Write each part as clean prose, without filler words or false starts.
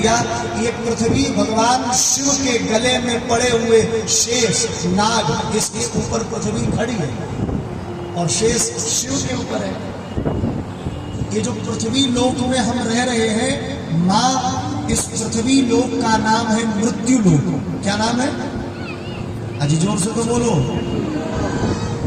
दिया। ये पृथ्वी भगवान शिव के गले में पड़े हुए शेष नाग, इसके ऊपर पृथ्वी खड़ी है और शेष शिव के ऊपर है। ये जो पृथ्वी लोक में हम रह रहे हैं माँ, इस पृथ्वी लोक का नाम है मृत्यु लोक। क्या नाम है? अजी जोर से तो बोलो।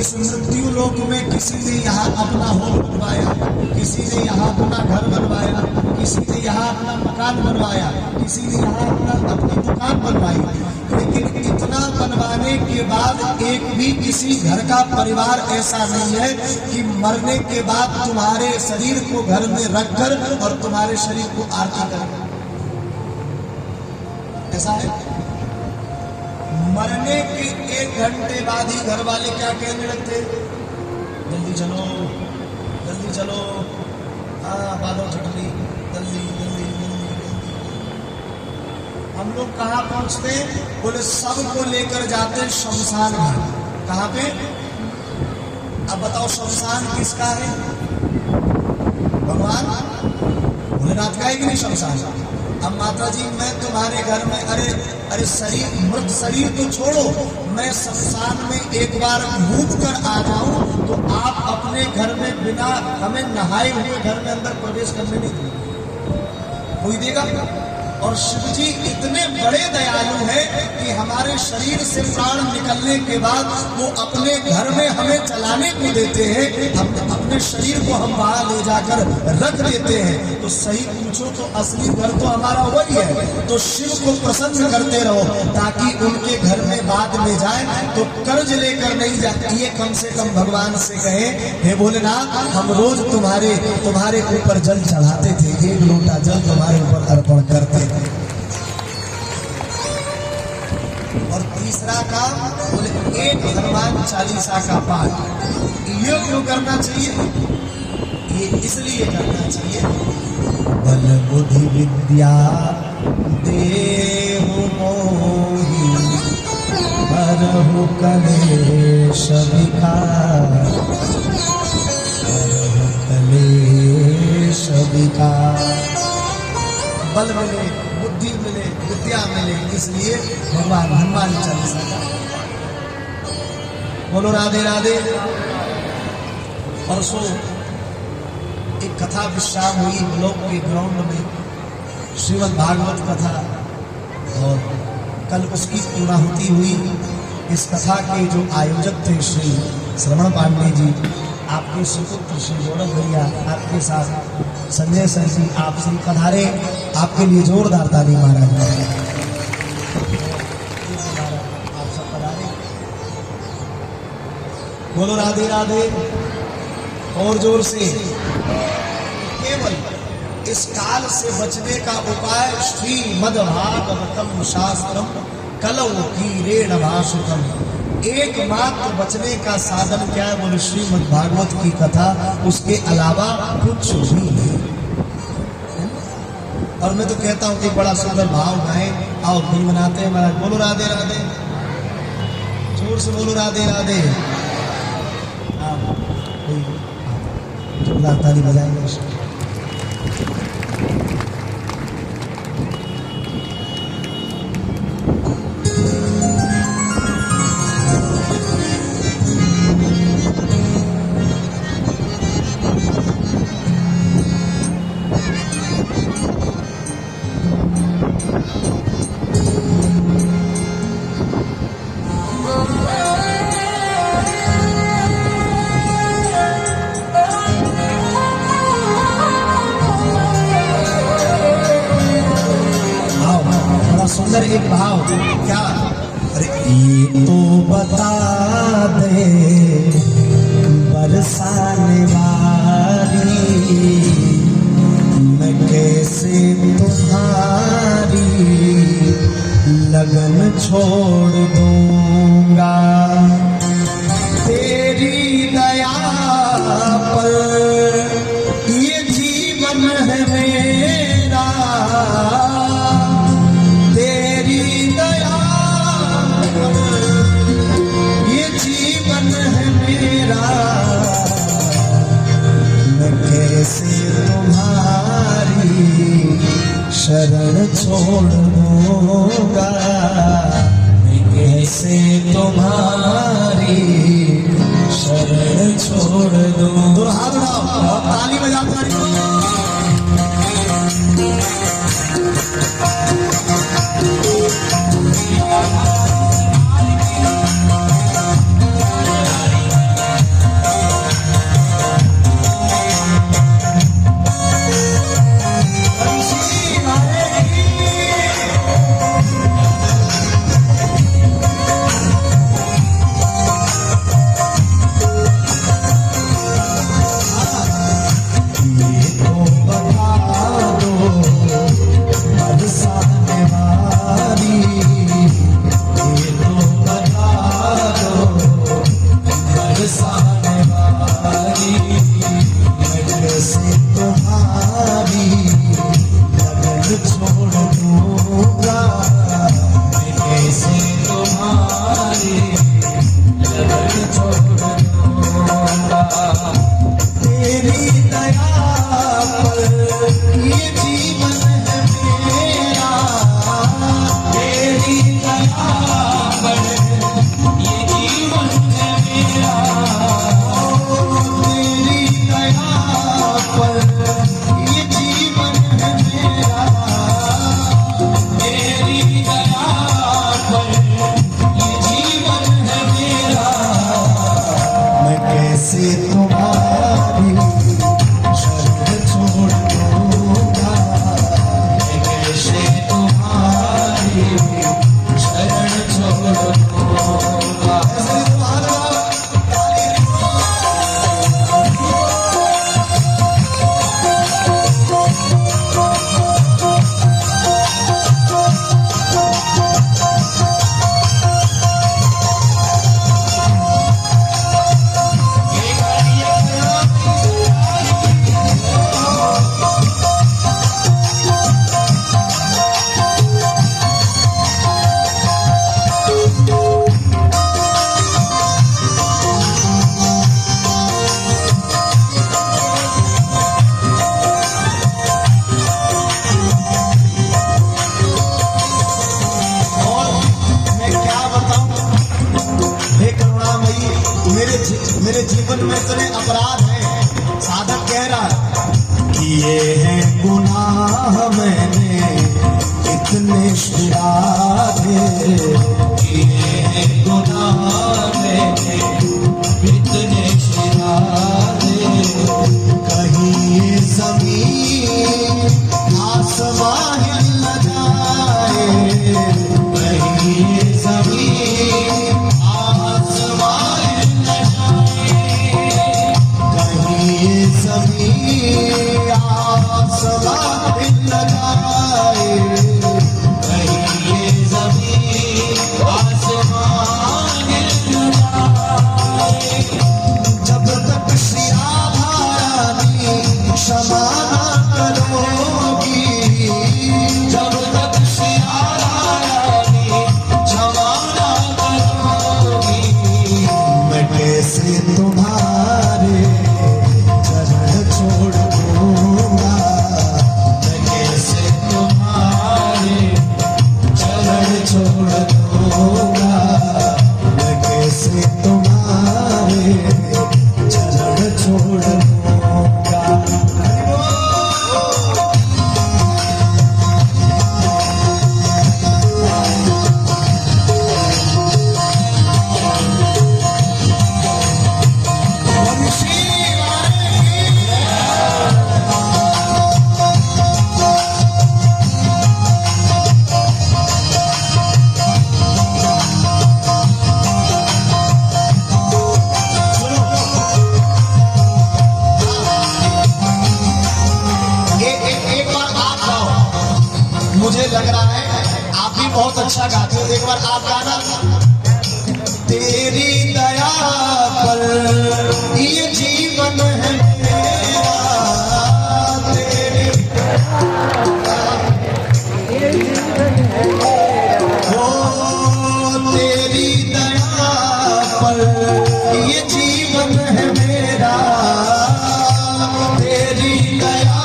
इस मृत्यु लोक में किसी ने यहाँ अपना होम बनवाया, किसी ने यहाँ अपना घर बनवाया, किसी ने यहाँ अपना मकान बनवाया, किसी ने यहाँ अपनी दुकान बनवाई। लेकिन इतना बनवाने के बाद एक भी किसी घर का परिवार ऐसा नहीं है कि मरने के बाद तुम्हारे शरीर को घर में रखकर और तुम्हारे शरीर को आरती करे। ऐसा है? मरने के 1 घंटे बाद ही घर वाले क्या कहने लगते? जल्दी चलो, जल्दी चलो, हाँ बादल छटली, जल्दी जल्दी जल्दी। हम लोग कहाँ पहुंचते? बोले सबको लेकर जाते शमशान घाट। कहाँ पे? अब बताओ शमशान किसका है? भगवान भोलेनाथ का है कि नहीं शमशान? अब माता जी मैं तुम्हारे घर में, अरे शरीर, मृत शरीर तो छोड़ो, मैं शमशान में एक बार घूम कर आ जाऊं तो आप अपने घर में बिना हमें नहाए हुए घर में अंदर प्रवेश करने नहीं देंगे। कोई देगा? और शिव जी इतने बड़े दयालु हैं कि हमारे शरीर से प्राण निकलने के बाद वो अपने घर में हमें चलाने को देते हैं, हम अपने शरीर को हम वहां ले जाकर रख देते हैं। तो सही पूछो तो असली घर तो हमारा वही है। तो शिव को प्रसन्न करते रहो ताकि उनके घर में बाद में जाए तो कर्ज लेकर नहीं जाए। ये कम से कम भगवान से कहे, हे भोलेनाथ हम रोज तुम्हारे ऊपर जल चढ़ाते थे, 1 लोटा जल तुम्हारे ऊपर अर्पण करते। और तीसरा काम बोले 1 हनुमान चालीसा का पाठ। ये क्यों करना चाहिए? ये इसलिए करना चाहिए, बल बुद्धि विद्या देहु मोहि हरहु कलेश विकार, हरहु कलेश विकार। बल मिले, बुद्धि मिले, विद्या मिले, इसलिए भगवान हनुमान चालीसा का। बोलो राधे राधे। परसों एक कथा विश्राम हुई ब्लॉक के ग्राउंड में, श्रीमद् भागवत कथा, और कल उसकी पूर्णाहुति हुई। इस कथा के जो आयोजक थे श्री श्रवण पांडे जी, आपके सुपुत्र श्री गौरव भैया, आपके साथ संजय सर जी, आप श्री पधारे, आपके लिए जोरदार ताली महाराज। आप सब पधारे। बोलो राधे राधे और जोर से। केवल इस काल से बचने का उपाय श्रीमद्भागवतम शास्त्रम कलौ कीरेण भाषितम। एकमात्र बचने का साधन क्या है? बोले श्रीमद्भागवत की कथा, उसके अलावा कुछ भी नहीं। और मैं तो कहता हूँ कि बड़ा सुंदर भाव गाए, आओ फिल्म बनाते हैं महाराज। बोलो राधे राधे, जोर से बोलो राधे राधे। जोरदार ताली बजाएंगे। सुंदर एक भाव क्या? अरे ये तो बता दे बरसाने वाली, मैं कैसे तुम्हारी लगन छोड़ दूंगा। तेरी दया पर ये जीवन है मेरा, शरण छोड़ दूंगा, मैं कैसे तुम्हारी शरण छोड़ दूं। तो हाथ उठाओ, ताली बजाओ, ताली। मेरे जीवन में इतने अपराध हैं, साधक कह रहा है कि ये है गुनाह मैंने इतने श्राद्धे, ये है गुनाह मैंने इतने श्राद्धे, कहीं ये ज़मीन आसमां हिल न जाए, कहीं ये ज़मीन आसमां मुझे लग रहा है आप भी बहुत अच्छा गाते हो, एक बार आप गाना। तेरी दया पर ये जीवन है मेरा, तेरी तेरी दया पर ये जीवन है मेरा, तेरी दया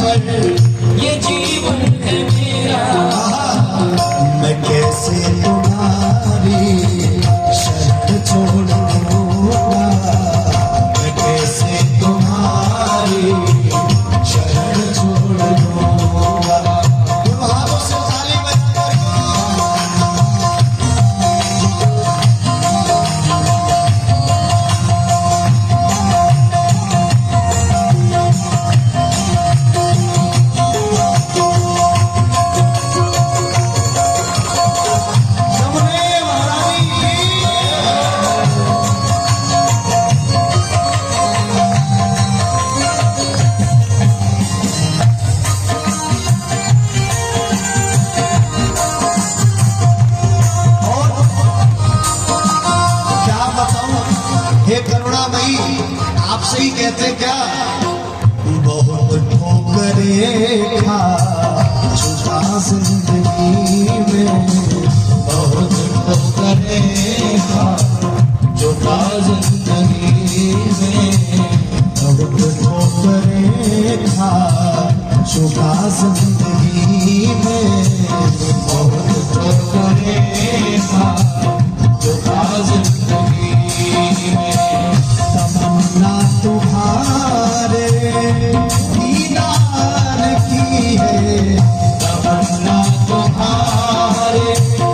पर ये जीवन थे क्या, बहुत ठोकरें खा चुका जिंदगी में, बहुत ठोकरें खा चुका जिंदगी में, बहुत ठोकरें खा चुका जिंदगी में, बहुत ठोकरें खा चुका जिंदगी में। तमन्ना तुम्हारे दीदार की है, तमन्ना तुम्हारे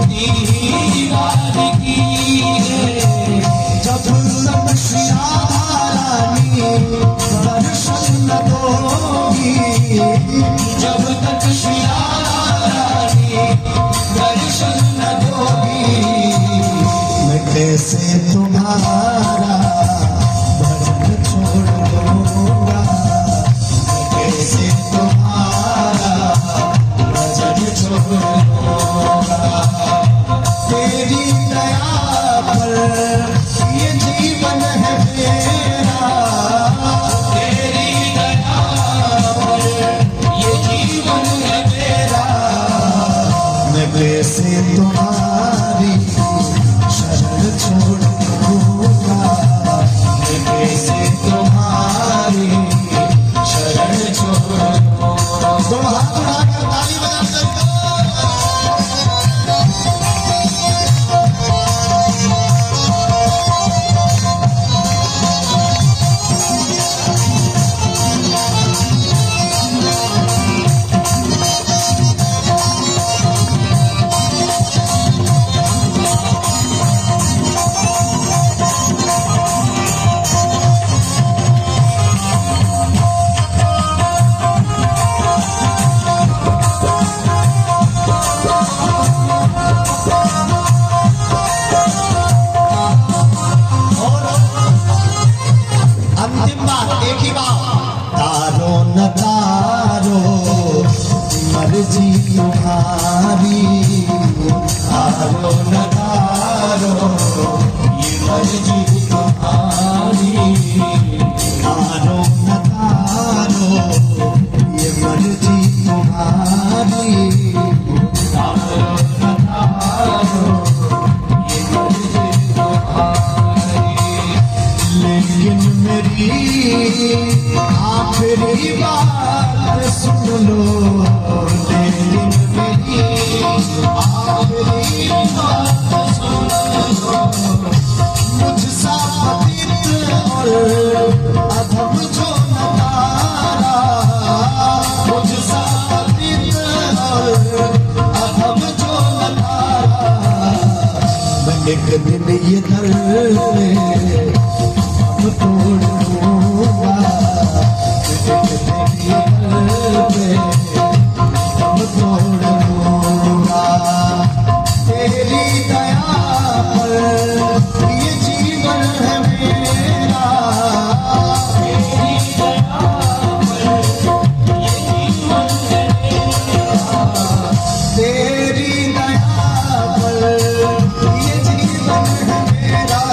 दीदार की है, जब तक श्यारानी दर्शन न दोगी, जब तक श्यारानी दर्शन न दोगी, मैं कैसे तुम्हारा भजन छोड़ दूंगा, मैं कैसे तुम्हारा भजन छोड़ दूंगा। तेरी दया पर ये जीवन है मेरा, तेरी दया पर ये जीवन है मेरा, मैं कैसे तुम्हारी शरण छोड़ दूंगा, मैं कैसे तुम्हारी शरण छोड़ दूंगा। तो हाथ उठाकर ताली बजाकर मर्जी तुम्हारी, तारो न तारो ये मर्जी तुम्हारी, तारो न तारो ये मर्जी तुम्हारी, तारो न तारो ये मर्जी तुम्हारी। लेकिन मेरी आखिरी बात सुन लो, लेकिन मेरी आखिरी बात सुन लो, मुझसा पतित और अधम जो न तारा, मुझसा पतित और अधम जो न तारा, मैं एक दिन ये दर में तोड़ दूंगा, एक दिन ये दर में तोड़ दूंगा। तेरी दया पर ये जीवन है मेरा, तेरी दया पर ये जीवन है मेरा, तेरी दया पर ये जीवन है मेरा,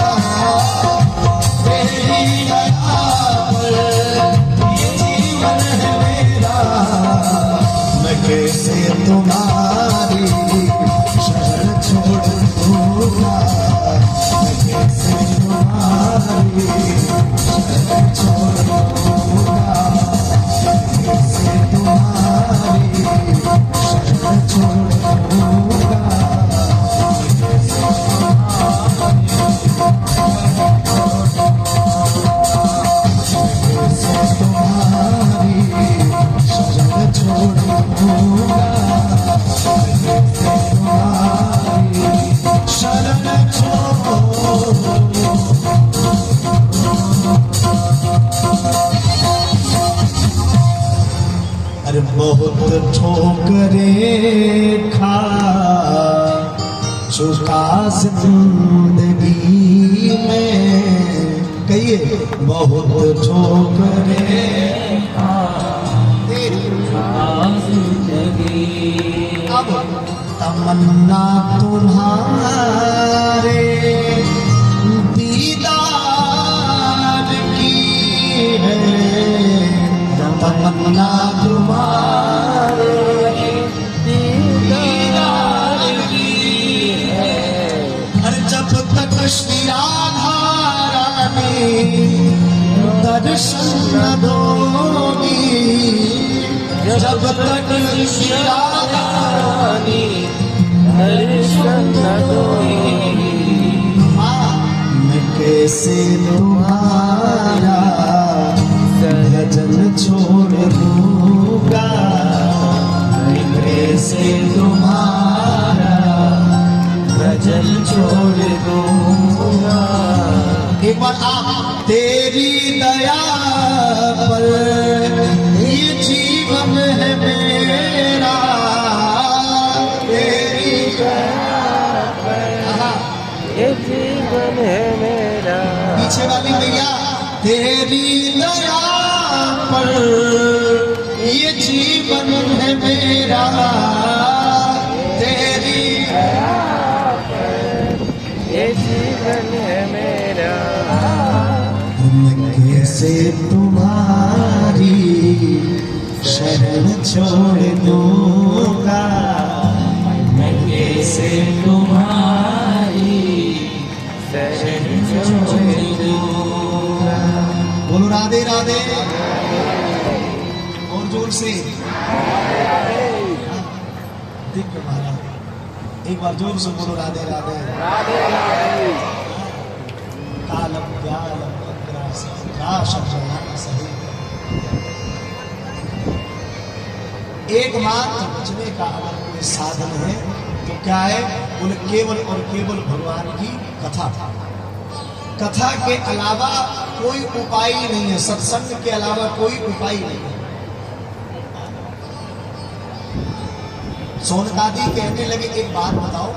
तेरी दया पर ये जीवन है मेरा, मैं कैसे तुम्हारी शरण छोड़ दूंगा, मैं कैसे तुम्हारी शरण छोड़ दूंगा, मैं कैसे तुम्हारी शरण छोड़ दूंगा, मैं कैसे तुम्हारी शरण छोड़ दूंगा, शरण छोड़। अरे बहुत ठोकरें खा चुका जिंदगी में, कहिए बहुत ठोकरें खा जिंदगी। अब तमन्ना तुम्हारे दीदार की है, कामना तुम्हारे दीदार की है। अरे जब तक श्री राधा रानी दर्शन न दोगी, जब तक श्री राधा रानी दर्शन न दोगी, मैं कैसे तुम्हारा भजन छोड़ दूंगा, मैं कैसे तुम्हारा भजन छोड़ दूंगा। एक बार आप तेरी दया पर ये जीवन है मेरा, तेरी ये जीवन है मेरा। पीछे वाली भैया, तेरी दया पर ये जीवन है मेरा, तेरी ये जीवन है मेरा। मैं कैसे तुम्हारी शरण छोड़ दूंगा, मैं कैसे तुम्हारी शरण छोड़ दूंगा। बोलो राधे राधे और जोर से दिव्य महाराज, एक बार जोर से बोलो राधे राधे। कालम ज्ञानम सही एकमात्र बचने का अगर कोई साधन है तो क्या है? बोले केवल और केवल भगवान की कथा। कथा के अलावा कोई उपाय नहीं है, सत्संग के अलावा कोई उपाय नहीं है। सोनकादी कहने लगे एक बात बताओ,